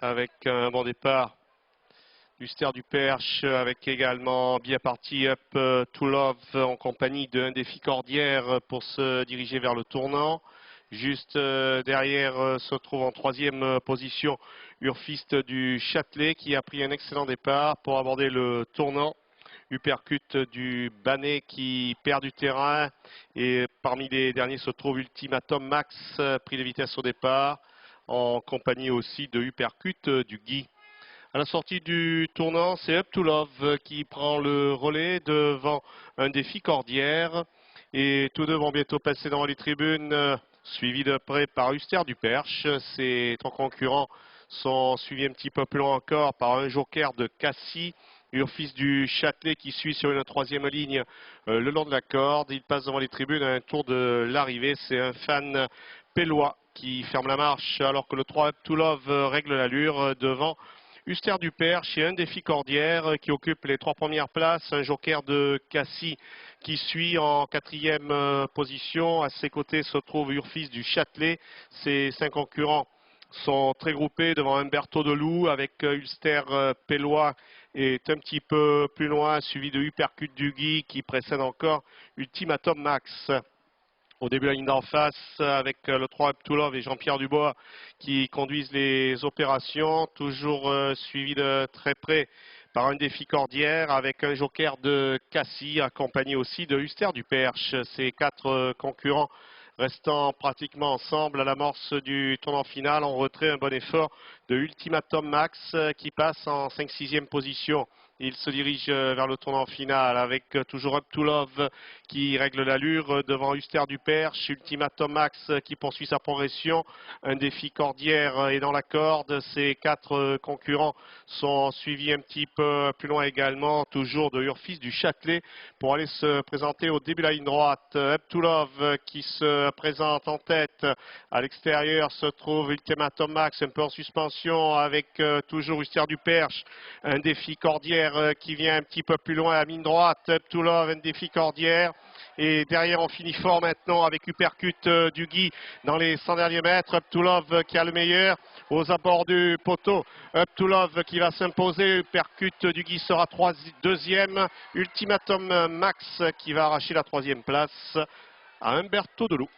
avec un bon départ d'Uster du Perche, avec également bien parti Up to Love en compagnie d'un défi Cordière pour se diriger vers le tournant. Juste derrière se trouve en troisième position Urfist du Châtelet qui a pris un excellent départ pour aborder le tournant. Uppercut du Bannet qui perd du terrain et parmi les derniers se trouve Ultimatum Max, pris de vitesse au départ, en compagnie aussi de Uppercut du Guy. À la sortie du tournant, c'est Up to Love qui prend le relais devant un défi Cordière et tous deux vont bientôt passer dans les tribunes, suivis de près par Uster du Perche. Ces trois concurrents sont suivis un petit peu plus loin encore par un joker de Cassis, Urfist du Châtelet qui suit sur une troisième ligne le long de la corde. Il passe devant les tribunes à un tour de l'arrivée. C'est un fan pélois qui ferme la marche alors que le 3 Up to Love règle l'allure devant Uster du Perche et un défi Cordière qui occupe les trois premières places. Un joker de Cassis qui suit en quatrième position. À ses côtés se trouve Urfist du Châtelet. Ces cinq concurrents sont très groupés devant Humberto de Loup avec Ulster Pélois est un petit peu plus loin, suivi de Uppercut du Guy qui précède encore Ultimatum Max. Au début, la ligne d'en face avec le 3 Up to Love et Jean-Pierre Dubois qui conduisent les opérations, toujours suivi de très près par un défi Cordière avec un joker de Cassis accompagné aussi de Uster du Perche. Ces quatre concurrents restant pratiquement ensemble à l'amorce du tournant final. En retrait, un bon effort de Ultimatum Max qui passe en 5-6e position. Il se dirige vers le tournant final avec toujours Up to Love qui règle l'allure devant Uster du Perche, Ultimatum Max qui poursuit sa progression. Un défi Cordière est dans la corde. Ces quatre concurrents sont suivis un petit peu plus loin également, toujours de Urfist du Châtelet pour aller se présenter au début de la ligne droite. Up to Love qui se présente en tête. À l'extérieur se trouve Ultimatum Max un peu en suspension avec toujours Uster du Perche. Un défi Cordière qui vient un petit peu plus loin à ligne droite. Up to Love, un défi Cordière. Et derrière, on finit fort maintenant avec Uppercut du Guy dans les 100 derniers mètres. Up to Love qui a le meilleur aux abords du poteau. Up to Love qui va s'imposer. Uppercut du Guy sera deuxième. Ultimatum Max qui va arracher la troisième place à Humberto de Loup.